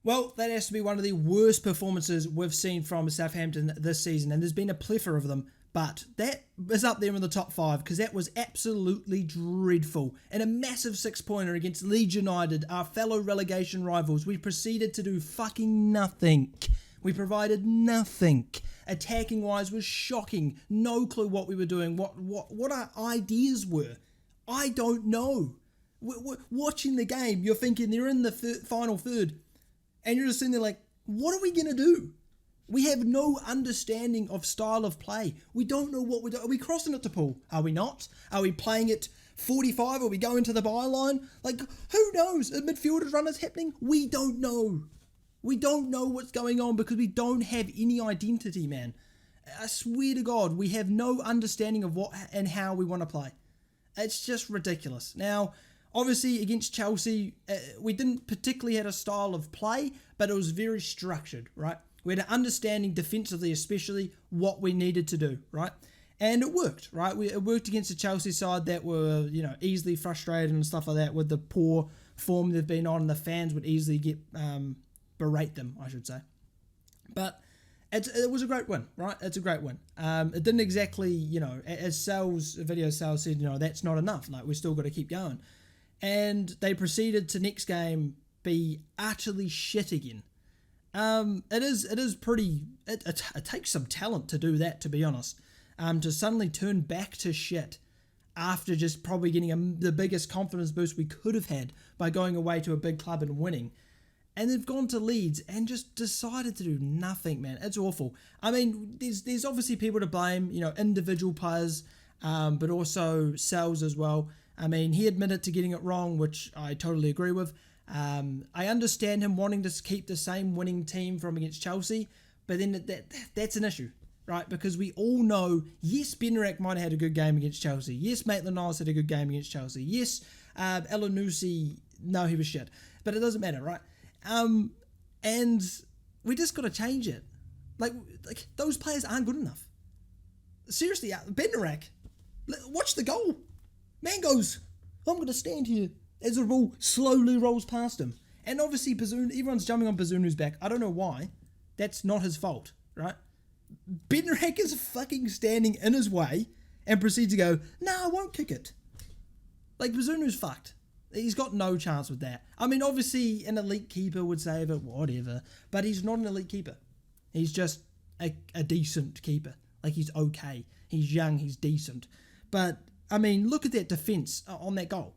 Well, that has to be one of the worst performances we've seen from Southampton this season, and there's been a plethora of them, but that is up there in the top 5 because that was absolutely dreadful. And a massive 6-pointer against Leeds United, our fellow relegation rivals. We proceeded to do fucking nothing. We provided nothing. Attacking-wise was shocking. No clue what we were doing, what our ideas were. I don't know. Watching the game, you're thinking they're in the final third. And you're just sitting there like, what are we going to do? We have no understanding of style of play. We don't know what we're doing. Are we crossing it to Paul? Are we not? Are we playing it 45? Are we going to the byline? Like, who knows? A midfielder's run is happening? We don't know. We don't know what's going on because we don't have any identity, man. I swear to God, we have no understanding of what and how we want to play. It's just ridiculous. Now, obviously, against Chelsea, we didn't particularly have a style of play, but it was very structured, right? We had an understanding defensively, especially what we needed to do, right? And it worked, right? It worked against the Chelsea side that were, easily frustrated and stuff like that with the poor form they've been on. The fans would easily berate them, I should say. But it was a great win, right? It's a great win. It didn't exactly, as video sales said, that's not enough. Like, we still got to keep going. And they proceeded to next game be utterly shit again. It takes some talent to do that, to be honest. To suddenly turn back to shit after just probably getting the biggest confidence boost we could have had by going away to a big club and winning. And they've gone to Leeds and just decided to do nothing, man. It's awful. I mean, there's obviously people to blame, individual players, but also Sells as well. I mean, he admitted to getting it wrong, which I totally agree with. I understand him wanting to keep the same winning team from against Chelsea, but then that's an issue, right? Because we all know, yes, Benrek might have had a good game against Chelsea. Yes, Maitland-Niles had a good game against Chelsea. Yes, Elanusi, no, he was shit. But it doesn't matter, right? And we just got to change it. Like those players aren't good enough. Seriously, Benrek, watch the goal. Man goes, I'm going to stand here as the ball slowly rolls past him. And obviously, everyone's jumping on Bazunu's back. I don't know why. That's not his fault, right? Benrek is fucking standing in his way and proceeds to go, no, I won't kick it. Like, Bazunu's fucked. He's got no chance with that. I mean, obviously, an elite keeper would save it, whatever. But he's not an elite keeper. He's just a decent keeper. Like, he's okay. He's young, he's decent. But I mean, look at that defence on that goal.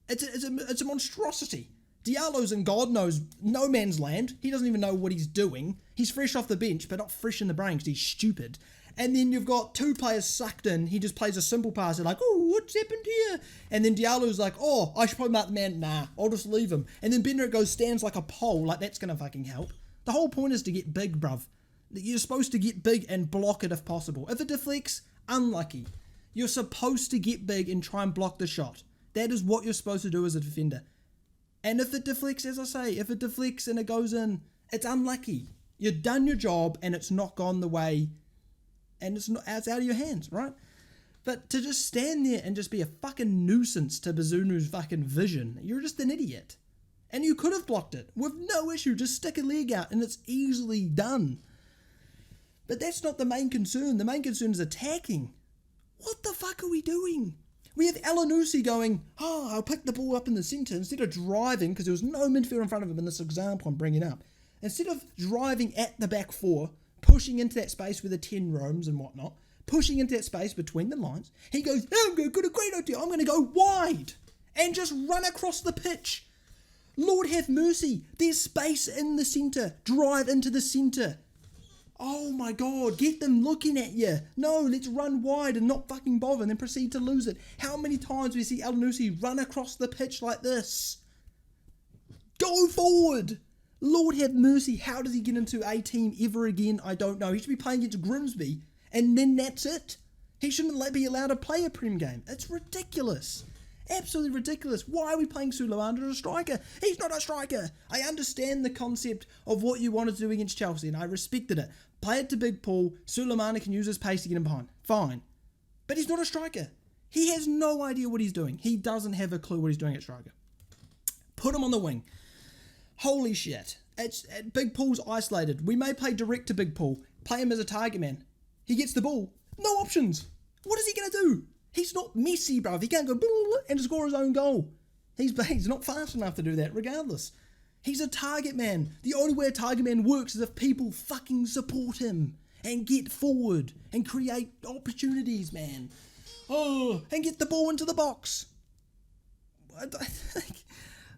It's a monstrosity. Diallo's in God knows no man's land. He doesn't even know what he's doing. He's fresh off the bench, but not fresh in the brain because he's stupid. And then you've got two players sucked in. He just plays a simple pass. They're like, oh, what's happened here? And then Diallo's like, oh, I should probably mark the man. Nah, I'll just leave him. And then Benrek stands like a pole. Like, that's going to fucking help. The whole point is to get big, bruv. You're supposed to get big and block it if possible. If it deflects, unlucky. You're supposed to get big and try and block the shot. That is what you're supposed to do as a defender. And if it deflects, as I say, if it deflects and it goes in, it's unlucky. You've done your job and it's not gone the way, and it's out of your hands, right? But to just stand there and just be a fucking nuisance to Bazunu's fucking vision, you're just an idiot. And you could have blocked it with no issue. Just stick a leg out and it's easily done. But that's not the main concern. The main concern is attacking. What the fuck are we doing? We have Elanusi going, oh, I'll pick the ball up in the centre instead of driving, because there was no midfield in front of him in this example I'm bringing up. Instead of driving at the back four, pushing into that space where the 10 roams and whatnot, pushing into that space between the lines, he goes, oh, I've got a great idea. I'm going to go wide and just run across the pitch. Lord have mercy. There's space in the centre. Drive into the centre. Oh my God, get them looking at you. No, let's run wide and not fucking bother and then proceed to lose it. How many times do we see Elanusi run across the pitch like this? Go forward. Lord have mercy. How does he get into a team ever again? I don't know. He should be playing against Grimsby and then that's it. He shouldn't be allowed to play a Prem game. It's ridiculous. Absolutely ridiculous. Why are we playing Suleiman as a striker? He's not a striker. I understand the concept of what you wanted to do against Chelsea, and I respected it. Play it to Big Paul. Suleiman can use his pace to get him behind. Fine. But he's not a striker. He has no idea what he's doing. He doesn't have a clue what he's doing at striker. Put him on the wing. Holy shit. Big Paul's isolated. We may play direct to Big Paul. Play him as a target man. He gets the ball. No options. What is he going to do? He's not Messi, bro. He can't go and score his own goal. He's not fast enough to do that regardless. He's a target man. The only way a target man works is if people fucking support him and get forward and create opportunities, man. Oh, and get the ball into the box.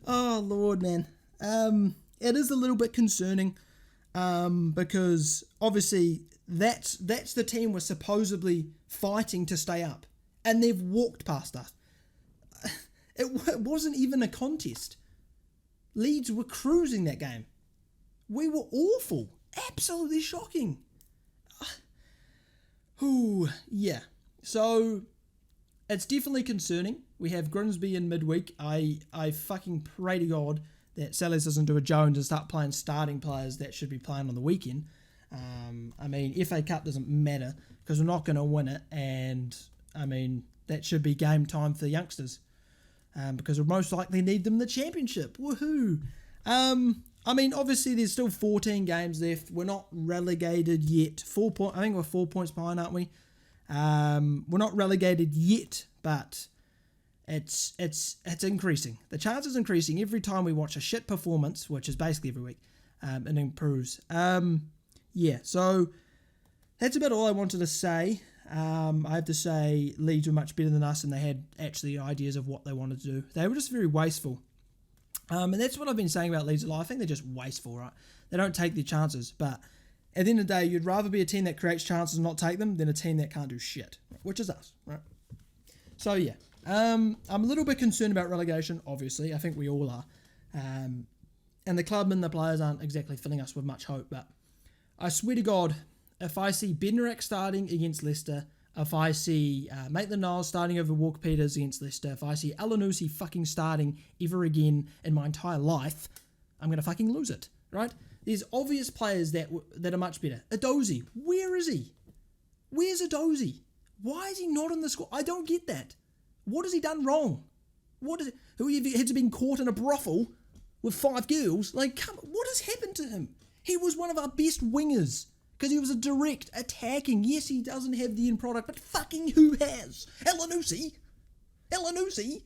Oh, Lord, man. It is a little bit concerning because obviously that's the team we're supposedly fighting to stay up, and they've walked past us. It wasn't even a contest. Leeds were cruising that game. We were awful. Absolutely shocking. Ooh, yeah. So, it's definitely concerning. We have Grimsby in midweek. I fucking pray to God that Sellers doesn't do a Jones and start playing starting players that should be playing on the weekend. I mean, FA Cup doesn't matter because we're not going to win it. And, I mean, that should be game time for the youngsters. Because we'll most likely need them in the championship. Woohoo! I mean, obviously there's still 14 games left. We're not relegated yet. I think we're 4 points behind, aren't we? We're not relegated yet, but it's increasing. The chance is increasing every time we watch a shit performance, which is basically every week. It improves. Yeah, so that's about all I wanted to say. I have to say Leeds were much better than us, and they had actually ideas of what they wanted to do. They were just very wasteful. And that's what I've been saying about Leeds a lot. I think they're just wasteful, right? They don't take their chances. But at the end of the day, you'd rather be a team that creates chances and not take them than a team that can't do shit, which is us, right? So, yeah. I'm a little bit concerned about relegation, obviously. I think we all are. And the club and the players aren't exactly filling us with much hope. But I swear to God, if I see Bednarik starting against Leicester, if I see Maitland-Niles starting over Walker-Peters against Leicester, if I see Elanusi fucking starting ever again in my entire life, I'm going to fucking lose it, right? There's obvious players that are much better. Edozie, where is he? Where's Edozie? Why is he not in the squad? I don't get that. What has he done wrong? Has he been caught in a brothel with 5 girls? Like, what has happened to him? He was one of our best wingers. Because he was a direct attacking. Yes, he doesn't have the end product, but fucking who has? Elanusi?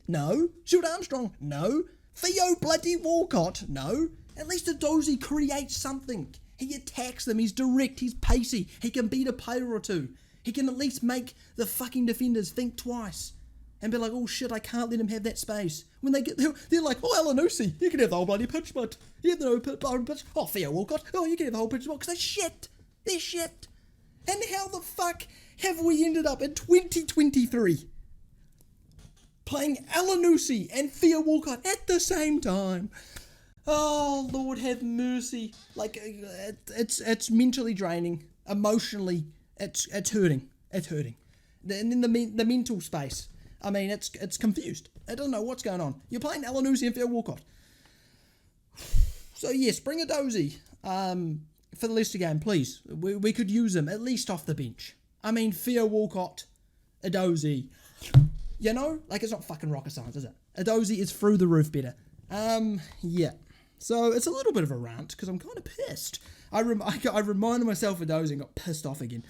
No. Stuart Armstrong? No. Theo bloody Walcott? No. At least Edozie creates something. He attacks them. He's direct. He's pacey. He can beat a player or two. He can at least make the fucking defenders think twice. And be like, oh shit, I can't let him have that space. When they get there, they're like, oh, Elanusi, you can have the whole bloody pitch, but you have the whole pitch. Oh, Theo Walcott, oh, you can have the whole pitch, because they're shit. They're shit. And how the fuck have we ended up in 2023 playing Elanusi and Theo Walcott at the same time? Oh, Lord have mercy. Like, it's mentally draining. Emotionally, it's hurting. It's hurting. And then the mental space. I mean, it's confused. I don't know what's going on. You're playing Elanusi and Theo Walcott. So, yes, bring Edozie. For the Leicester game, please. We could use him, at least off the bench. I mean, Theo Walcott, Edozie. You know? Like, it's not fucking rocket science, is it? Edozie is through the roof better. Yeah. So, it's a little bit of a rant, because I'm kind of pissed. I reminded myself of Edozie and got pissed off again.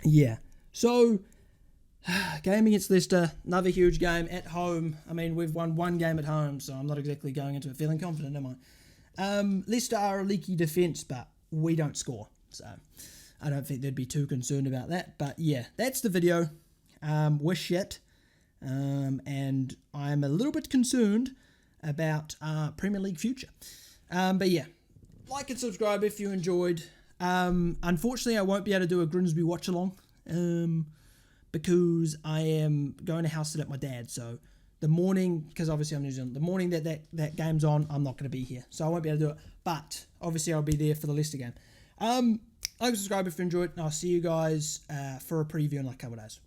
Yeah. So, game against Leicester, another huge game at home. I mean, we've won one game at home, so I'm not exactly going into it feeling confident, am I? Leicester are a leaky defence, but we don't score. So I don't think they'd be too concerned about that. But yeah, that's the video. We're shit. And I'm a little bit concerned about our Premier League future. But yeah, like and subscribe if you enjoyed. Unfortunately, I won't be able to do a Grimsby watch-along because I am going to house sit at my dad's. So the morning, because obviously I'm New Zealand, the morning that game's on, I'm not going to be here. So I won't be able to do it. But obviously I'll be there for the Leicester game. Like and subscribe if you enjoyed, and I'll see you guys for a preview in like a couple of days.